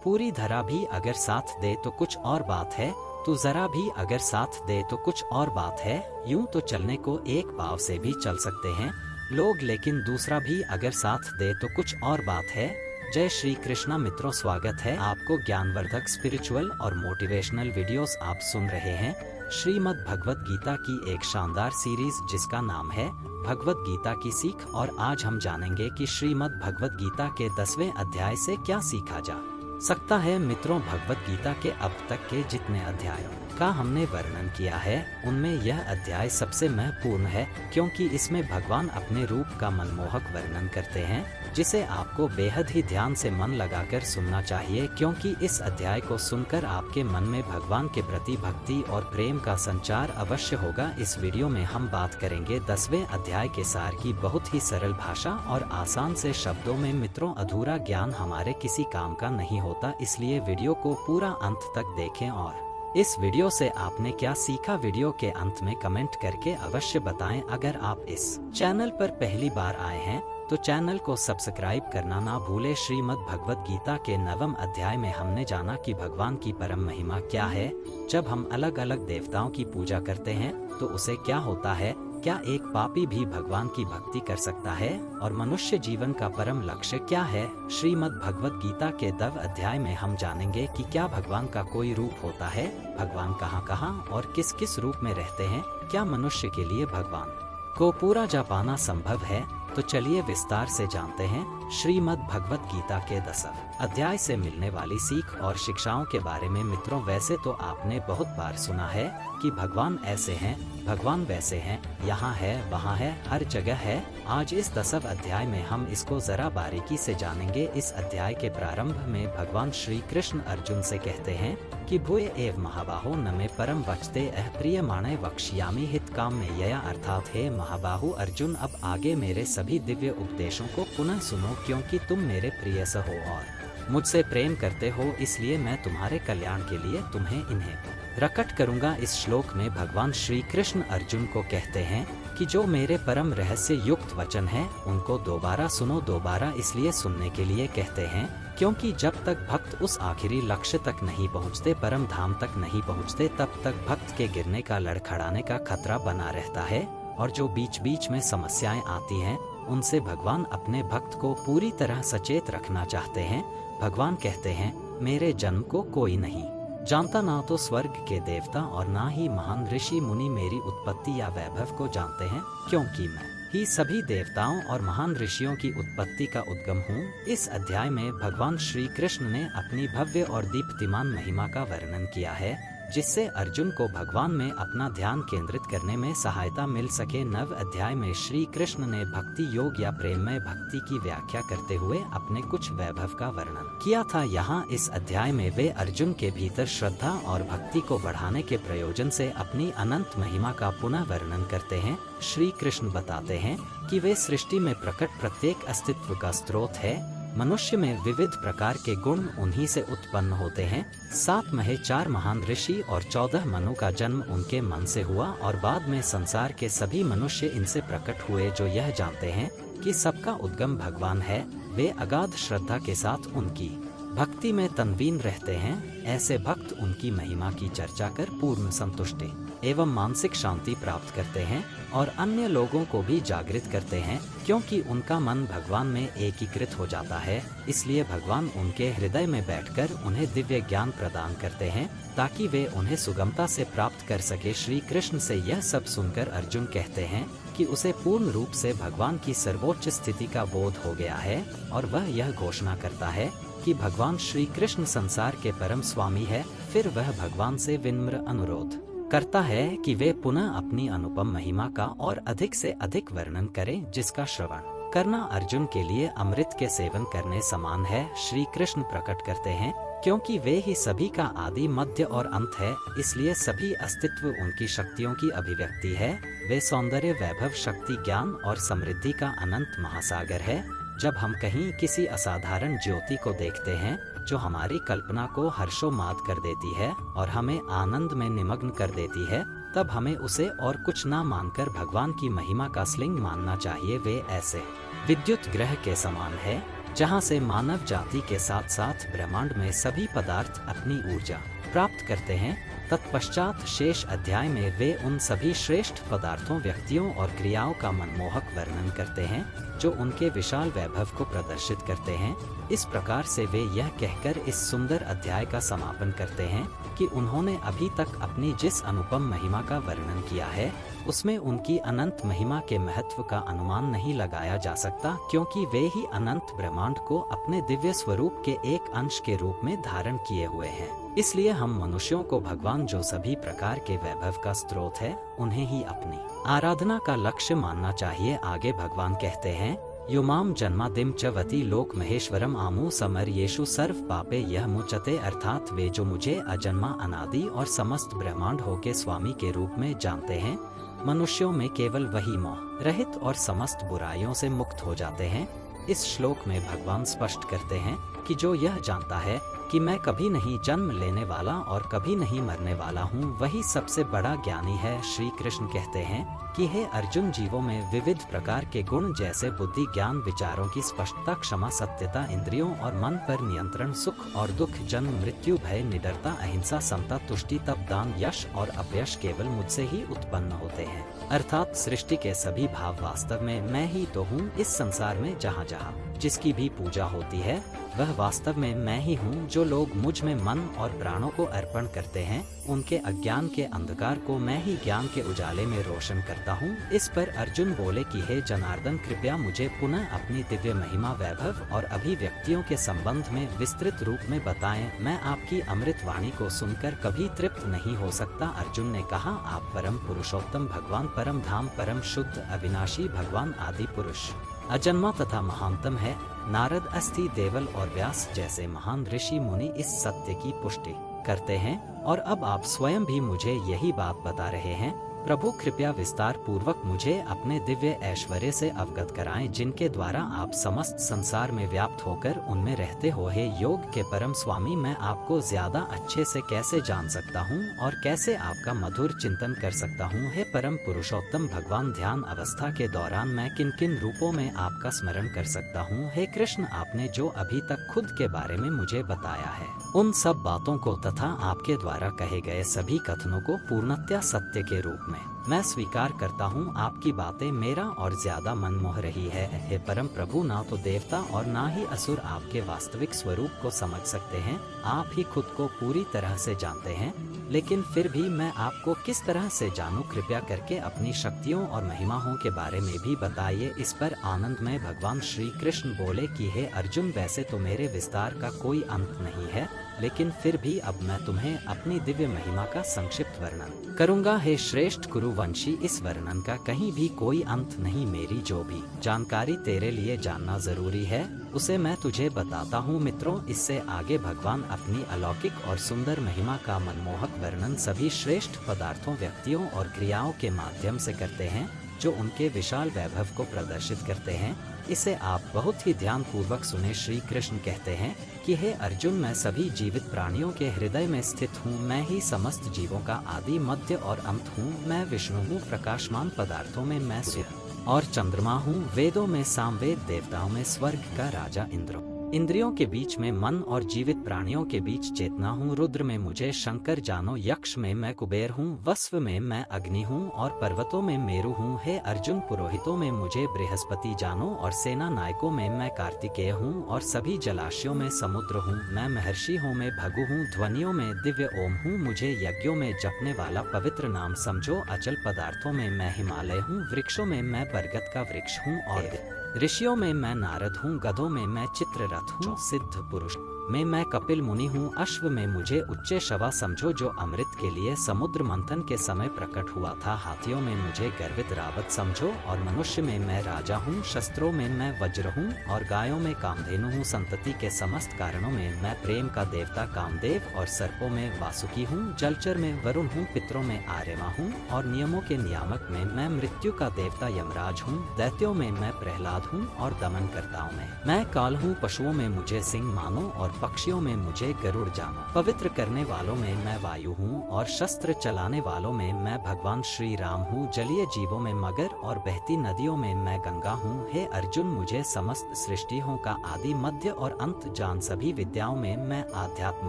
पूरी धरा भी अगर साथ दे तो कुछ और बात है, तू जरा भी अगर साथ दे तो कुछ और बात है। यूं तो चलने को एक पाँव से भी चल सकते हैं लोग, लेकिन दूसरा भी अगर साथ दे तो कुछ और बात है। जय श्री कृष्णा मित्रों, स्वागत है आपको ज्ञानवर्धक स्पिरिचुअल और मोटिवेशनल वीडियोस। आप सुन रहे हैं श्रीमद् भगवत गीता की एक शानदार सीरीज जिसका नाम है भगवत गीता की सीख। और आज हम जानेंगे कि श्रीमद् भगवत गीता के 10वें अध्याय से क्या सीखा जा सकता है। मित्रों, भगवत गीता के अब तक के जितने अध्यायों का हमने वर्णन किया है उनमें यह अध्याय सबसे महत्वपूर्ण है, क्योंकि इसमें भगवान अपने रूप का मनमोहक वर्णन करते हैं जिसे आपको बेहद ही ध्यान से मन लगाकर सुनना चाहिए, क्योंकि इस अध्याय को सुनकर आपके मन में भगवान के प्रति भक्ति और प्रेम का संचार अवश्य होगा। इस वीडियो में हम बात करेंगे 10वें अध्याय के सार की बहुत ही सरल भाषा और आसान से शब्दों में। मित्रों, अधूरा ज्ञान हमारे किसी काम का नहीं होता, इसलिए वीडियो को पूरा अंत तक देखें। और इस वीडियो से आपने क्या सीखा, वीडियो के अंत में कमेंट करके अवश्य बताएं। अगर आप इस चैनल पर पहली बार आए हैं तो चैनल को सब्सक्राइब करना ना भूले। श्रीमद् भगवत गीता के 9वें अध्याय में हमने जाना कि भगवान की परम महिमा क्या है। जब हम अलग अलग देवताओं की पूजा करते हैं तो उसे क्या होता है, क्या एक पापी भी भगवान की भक्ति कर सकता है, और मनुष्य जीवन का परम लक्ष्य क्या है। श्रीमद् भगवत गीता के 10वें अध्याय में हम जानेंगे कि क्या भगवान का कोई रूप होता है, भगवान कहाँ कहाँ और किस किस रूप में रहते हैं, क्या मनुष्य के लिए भगवान को पूरा जा पाना संभव है। तो चलिए विस्तार से जानते हैं श्रीमद् भगवत गीता के 10वें अध्याय से मिलने वाली सीख और शिक्षाओं के बारे में। मित्रों, वैसे तो आपने बहुत बार सुना है कि भगवान ऐसे हैं, भगवान वैसे हैं, यहाँ है वहाँ है, हर जगह है। आज इस 10वें अध्याय में हम इसको जरा बारीकी से जानेंगे। इस अध्याय के प्रारंभ में भगवान श्री कृष्ण अर्जुन से कहते हैं कि भूय एव महाबाहो न मे परम वचते प्रियमाणे वक्ष्यामि हित काम में यया, अर्थात हे महाबाहु अर्जुन, अब आगे मेरे सभी दिव्य उपदेशों को पुनः सुनो, क्योंकि तुम मेरे प्रियस हो और मुझसे प्रेम करते हो, इसलिए मैं तुम्हारे कल्याण के लिए तुम्हें इन्हें प्रकट करूंगा। इस श्लोक में भगवान श्री कृष्ण अर्जुन को कहते हैं कि जो मेरे परम रहस्य युक्त वचन है उनको दोबारा सुनो। दोबारा इसलिए सुनने के लिए कहते हैं क्योंकि जब तक भक्त उस आखिरी लक्ष्य तक नहीं पहुंचते, परम धाम तक नहीं पहुंचते, तब तक भक्त के गिरने का, लड़खड़ाने का खतरा बना रहता है। और जो बीच बीच में समस्याएं आती हैं उनसे भगवान अपने भक्त को पूरी तरह सचेत रखना चाहते हैं। भगवान कहते हैं, मेरे जन्म को कोई नहीं जानता, ना तो स्वर्ग के देवता और ना ही महान ऋषि मुनि मेरी उत्पत्ति या वैभव को जानते हैं, क्योंकि मैं ही सभी देवताओं और महान ऋषियों की उत्पत्ति का उद्गम हूँ। इस अध्याय में भगवान श्री कृष्ण ने अपनी भव्य और दीप्तिमान महिमा का वर्णन किया है, जिससे अर्जुन को भगवान में अपना ध्यान केंद्रित करने में सहायता मिल सके। 9वें अध्याय में श्री कृष्ण ने भक्ति योग या प्रेममय भक्ति की व्याख्या करते हुए अपने कुछ वैभव का वर्णन किया था। यहाँ इस अध्याय में वे अर्जुन के भीतर श्रद्धा और भक्ति को बढ़ाने के प्रयोजन से अपनी अनंत महिमा का पुनः वर्णन करते हैं। श्री कृष्ण बताते हैं कि वे सृष्टि में प्रकट प्रत्येक अस्तित्व का स्रोत है। मनुष्य में विविध प्रकार के गुण उन्हीं से उत्पन्न होते हैं। 7 महे 4 महान ऋषि और 14 मनु का जन्म उनके मन से हुआ, और बाद में संसार के सभी मनुष्य इनसे प्रकट हुए जो यह जानते हैं कि सबका उद्गम भगवान है। वे अगाध श्रद्धा के साथ उनकी भक्ति में तन्वीन रहते हैं। ऐसे भक्त उनकी महिमा की चर्चा कर पूर्ण संतुष्टि एवं मानसिक शांति प्राप्त करते हैं और अन्य लोगों को भी जागृत करते हैं, क्योंकि उनका मन भगवान में एकीकृत हो जाता है। इसलिए भगवान उनके हृदय में बैठकर उन्हें दिव्य ज्ञान प्रदान करते हैं ताकि वे उन्हें सुगमता से प्राप्त कर सके। श्री कृष्ण से यह सब सुनकर अर्जुन कहते हैं कि उसे पूर्ण रूप से भगवान की सर्वोच्च स्थिति का बोध हो गया है, और वह यह घोषणा करता है कि भगवान श्री कृष्ण संसार के परम स्वामी है। फिर वह भगवान से विनम्र अनुरोध करता है कि वे पुनः अपनी अनुपम महिमा का और अधिक से अधिक वर्णन करें, जिसका श्रवण करना अर्जुन के लिए अमृत के सेवन करने समान है। श्री कृष्ण प्रकट करते हैं क्योंकि वे ही सभी का आदि मध्य और अंत है, इसलिए सभी अस्तित्व उनकी शक्तियों की अभिव्यक्ति है। वे सौंदर्य, वैभव, शक्ति, ज्ञान और समृद्धि का अनंत महासागर है। जब हम कहीं किसी असाधारण ज्योति को देखते हैं जो हमारी कल्पना को हर्षोन्माद कर देती है और हमें आनंद में निमग्न कर देती है, तब हमें उसे और कुछ ना मानकर भगवान की महिमा का स्लिंग मानना चाहिए। वे ऐसे विद्युत ग्रह के समान है जहाँ से मानव जाति के साथ साथ ब्रह्मांड में सभी पदार्थ अपनी ऊर्जा प्राप्त करते हैं। तत्पश्चात शेष अध्याय में वे उन सभी श्रेष्ठ पदार्थों, व्यक्तियों और क्रियाओं का मनमोहक वर्णन करते हैं जो उनके विशाल वैभव को प्रदर्शित करते हैं। इस प्रकार से वे यह कहकर इस सुंदर अध्याय का समापन करते हैं कि उन्होंने अभी तक अपनी जिस अनुपम महिमा का वर्णन किया है उसमें उनकी अनंत महिमा के महत्व का अनुमान नहीं लगाया जा सकता, क्योंकि वे ही अनंत ब्रह्मांड को अपने दिव्य स्वरूप के एक अंश के रूप में धारण किए हुए हैं। इसलिए हम मनुष्यों को भगवान जो सभी प्रकार के वैभव का स्रोत है उन्हें ही अपनी आराधना का लक्ष्य मानना चाहिए। आगे भगवान कहते हैं, युमाम जन्मादिम च वती लोक महेश्वरम आमु समर येषु सर्व पापे यह मुचते, अर्थात वे जो मुझे अजन्मा, अनादि और समस्त ब्रह्मांड हो के स्वामी के रूप में जानते हैं, मनुष्यों में केवल वही मोह रहित और समस्त बुराइयों से मुक्त हो जाते हैं। इस श्लोक में भगवान स्पष्ट करते हैं कि जो यह जानता है कि मैं कभी नहीं जन्म लेने वाला और कभी नहीं मरने वाला हूँ, वही सबसे बड़ा ज्ञानी है। श्री कृष्ण कहते हैं कि हे अर्जुन, जीवों में विविध प्रकार के गुण जैसे बुद्धि, ज्ञान, विचारों की स्पष्टता, क्षमा, सत्यता, इंद्रियों और मन पर नियंत्रण, सुख और दुख, जन्म मृत्यु, भय, निडरता, अहिंसा, समता, तुष्टि, तप, दान, यश और अपयश केवल मुझसे ही उत्पन्न होते हैं। अर्थात सृष्टि के सभी भाव वास्तव में मैं ही तो हूँ। इस संसार में जहाँ जहाँ जिसकी भी पूजा होती है वह वास्तव में मैं ही हूँ। जो लोग मुझ में मन और प्राणों को अर्पण करते हैं उनके अज्ञान के अंधकार को मैं ही ज्ञान के उजाले में रोशन करता हूँ। इस पर अर्जुन बोले कि हे जनार्दन, कृपया मुझे पुनः अपनी दिव्य महिमा, वैभव और अभिव्यक्तियों के संबंध में विस्तृत रूप में बताएं। मैं आपकी अमृत वाणी को सुनकर कभी तृप्त नहीं हो सकता। अर्जुन ने कहा, आप परम पुरुषोत्तम भगवान, परम धाम, परम शुद्ध, अविनाशी भगवान, आदि पुरुष, अजन्मा तथा महानतम है। नारद, अस्थि, देवल और व्यास जैसे महान ऋषि मुनि इस सत्य की पुष्टि करते हैं और अब आप स्वयं भी मुझे यही बात बता रहे हैं। प्रभु, कृपया विस्तार पूर्वक मुझे अपने दिव्य ऐश्वर्य से अवगत कराएं, जिनके द्वारा आप समस्त संसार में व्याप्त होकर उनमें रहते हो। हे योग के परम स्वामी, मैं आपको ज्यादा अच्छे से कैसे जान सकता हूँ और कैसे आपका मधुर चिंतन कर सकता हूँ। हे परम पुरुषोत्तम भगवान, ध्यान अवस्था के दौरान मैं किन किन रूपों में आपका स्मरण कर सकता हूँ। हे कृष्ण, आपने जो अभी तक खुद के बारे में मुझे बताया है उन सब बातों को तथा आपके द्वारा कहे गए सभी कथनों को पूर्णतया सत्य के रूप में मैं स्वीकार करता हूँ। आपकी बातें मेरा और ज्यादा मन मोह रही है। हे परम प्रभु, ना तो देवता और ना ही असुर आपके वास्तविक स्वरूप को समझ सकते हैं। आप ही खुद को पूरी तरह से जानते हैं, लेकिन फिर भी मैं आपको किस तरह से जानूं? कृपया करके अपनी शक्तियों और महिमाओं के बारे में भी बताइए। इस पर आनंदमय भगवान श्री कृष्ण बोले कि हे अर्जुन, वैसे तो मेरे विस्तार का कोई अंत नहीं है, लेकिन फिर भी अब मैं तुम्हें अपनी दिव्य महिमा का संक्षिप्त वर्णन करूंगा। हे श्रेष्ठ कुरुवंशी, इस वर्णन का कहीं भी कोई अंत नहीं। मेरी जो भी जानकारी तेरे लिए जानना जरूरी है उसे मैं तुझे बताता हूँ। मित्रों, इससे आगे भगवान अपनी अलौकिक और सुंदर महिमा का मनमोहक वर्णन सभी श्रेष्ठ पदार्थों, व्यक्तियों और क्रियाओं के माध्यम से करते हैं जो उनके विशाल वैभव को प्रदर्शित करते हैं। इसे आप बहुत ही ध्यान पूर्वक सुने। श्री कृष्ण कहते हैं कि हे अर्जुन, मैं सभी जीवित प्राणियों के हृदय में स्थित हूँ। मैं ही समस्त जीवों का आदि, मध्य और अंत हूँ। मैं विष्णु हूँ। प्रकाशमान पदार्थों में मैं सूर्य और चंद्रमा हूँ। वेदों में सामवेद, देवताओं में स्वर्ग का राजा इंद्र, इंद्रियों के बीच में मन और जीवित प्राणियों के बीच चेतना हूँ। रुद्र में मुझे शंकर जानो, यक्ष में मैं कुबेर हूँ, वस्व में मैं अग्नि हूँ और पर्वतों में मेरु हूँ। हे अर्जुन, पुरोहितों में मुझे बृहस्पति जानो और सेना नायकों में मैं कार्तिकेय हूँ और सभी जलाशयों में समुद्र हूँ। मैं महर्षियों में भगु हूँ, ध्वनियों में दिव्य ओम हूँ। मुझे यज्ञों में जपने वाला पवित्र नाम समझो। अचल पदार्थों में मैं हिमालय हूँ, वृक्षों में मैं बरगद का वृक्ष हूँ और ऋषियों में मैं नारद हूँ। गधों में मैं चित्ररथ हूँ, सिद्ध पुरुष में मैं कपिल मुनि हूँ। अश्व में मुझे उच्च शवा समझो, जो अमृत के लिए समुद्र मंथन के समय प्रकट हुआ था। हाथियों में मुझे गर्वित रावत समझो और मनुष्य में मैं राजा हूँ। शस्त्रों में मैं वज्र हूँ और गायों में कामधेनु हूँ। संतति के समस्त कारणों में मैं प्रेम का देवता कामदेव और सर्पों में वासुकी हूँ। जलचर में वरुण हूँ, पितरों में आर्यमा हूँ और नियमों के नियामक में मैं मृत्यु का देवता यमराज हूँ। दैत्यों में मैं प्रहलाद हूँ और दमन करताओं में मैं काल हूँ। पशुओं में मुझे सिंह मानो और पक्षियों में मुझे गरुड़ जानो। पवित्र करने वालों में मैं वायु हूँ और शस्त्र चलाने वालों में मैं भगवान श्री राम हूँ। जलीय जीवों में मगर और बहती नदियों में मैं गंगा हूँ। हे अर्जुन, मुझे समस्त सृष्टियों का आदि मध्य और अंत जान। सभी विद्याओं में मैं आध्यात्म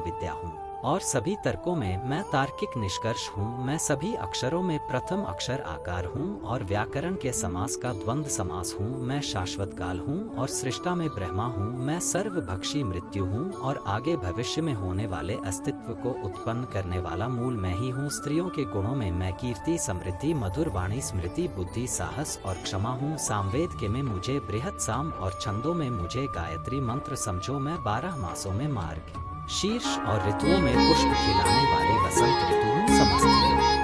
विद्या हूँ और सभी तर्कों में मैं तार्किक निष्कर्ष हूँ। मैं सभी अक्षरों में प्रथम अक्षर आकार हूँ और व्याकरण के समास का द्वंद्व समास हूँ। मैं शाश्वत काल हूँ और सृष्टा में ब्रह्मा हूँ। मैं सर्वभक्षी मृत्यु हूँ और आगे भविष्य में होने वाले अस्तित्व को उत्पन्न करने वाला मूल मैं ही हूँ। स्त्रियों के गुणों में मैं कीर्ति, समृद्धि, मधुर वाणी, स्मृति, बुद्धि, साहस और क्षमा हूँ। सामवेद के में मुझे बृहत साम और छंदों में मुझे गायत्री मंत्र समझो। मैं 12 मासों में मार्ग, शीर्ष और ऋतुओं में पुष्प खिलाने वाली वसंत ऋतु हूँ। समस्त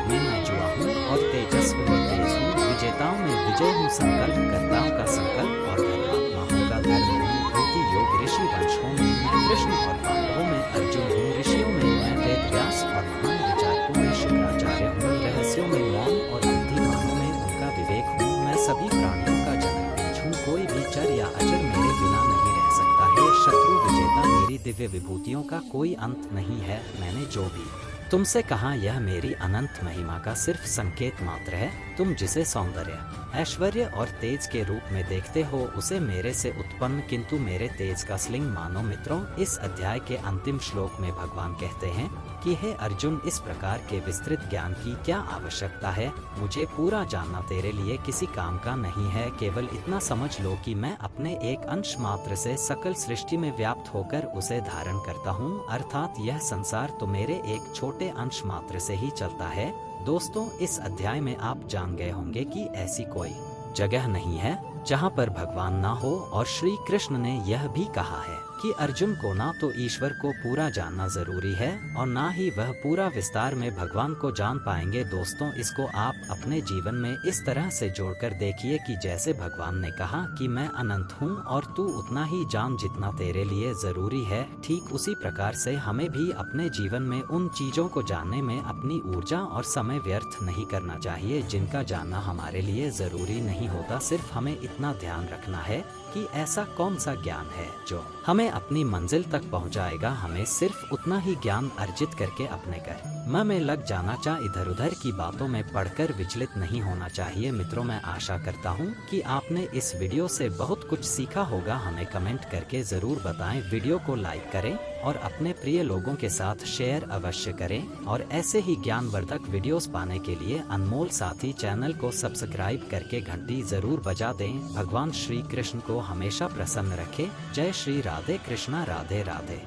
में मैं जुआ हूँ और तेजस्व में तेज हूँ। विजेताओं में विजय हूँ। संकल्प करताओं का संकल्प और धर्मात्माओं का धर्म हूँ। भूति योग ऋषि वंशों में मैं कृष्ण और पांडवों में अर्जुन हूँ। ऋषियों में मैं वेद व्यास और महान विचारकों में शुक्राचार्य हूँ। रहस्यों में मौन और बुद्धिमानों में उनका विवेक हूँ। मैं सभी प्राणियों का जनक बीज हूँ। कोई भी चर या अचर मेरे बिना नहीं रह सकता है। शत्रु विजेता, मेरी दिव्य विभूतियों का कोई अंत नहीं है। मैंने जो भी तुमसे कहा यह मेरी अनंत महिमा का सिर्फ संकेत मात्र है। तुम जिसे सौंदर्य, ऐश्वर्य और तेज के रूप में देखते हो उसे मेरे से उत्पन्न किंतु मेरे तेज का स्लिंग मानो। मित्रों, इस अध्याय के अंतिम श्लोक में भगवान कहते हैं कि हे अर्जुन, इस प्रकार के विस्तृत ज्ञान की क्या आवश्यकता है। मुझे पूरा जानना तेरे लिए किसी काम का नहीं है। केवल इतना समझ लो कि मैं अपने एक अंश मात्र से सकल सृष्टि में व्याप्त होकर उसे धारण करता हूँ। अर्थात यह संसार तो मेरे एक छोटे अंश मात्र से ही चलता है। दोस्तों, इस अध्याय में आप जान गए होंगे कि ऐसी कोई जगह नहीं है जहाँ पर भगवान ना हो और श्री कृष्ण ने यह भी कहा है कि अर्जुन को ना तो ईश्वर को पूरा जानना जरूरी है और ना ही वह पूरा विस्तार में भगवान को जान पाएंगे। दोस्तों, इसको आप अपने जीवन में इस तरह से जोड़कर देखिए कि जैसे भगवान ने कहा कि मैं अनंत हूँ और तू उतना ही जान जितना तेरे लिए जरूरी है, ठीक उसी प्रकार से हमें भी अपने जीवन में उन चीजों को जानने में अपनी ऊर्जा और समय व्यर्थ नहीं करना चाहिए जिनका जानना हमारे लिए जरूरी नहीं होता। सिर्फ हमें इतना ध्यान रखना है कि ऐसा कौन सा ज्ञान है जो हमें अपनी मंजिल तक पहुंचाएगा। हमें सिर्फ उतना ही ज्ञान अर्जित करके अपने कर्म में लग जाना चाहिए। इधर उधर की बातों में पढ़कर विचलित नहीं होना चाहिए। मित्रों, मैं आशा करता हूं कि आपने इस वीडियो से बहुत कुछ सीखा होगा। हमें कमेंट करके जरूर बताएं। वीडियो को लाइक करें और अपने प्रिय लोगों के साथ शेयर अवश्य करें और ऐसे ही ज्ञानवर्धक वीडियोस पाने के लिए अनमोल साथी चैनल को सब्सक्राइब करके घंटी जरूर बजा दें। भगवान श्री कृष्ण को हमेशा प्रसन्न रखे। जय श्री राधे कृष्णा। राधे राधे।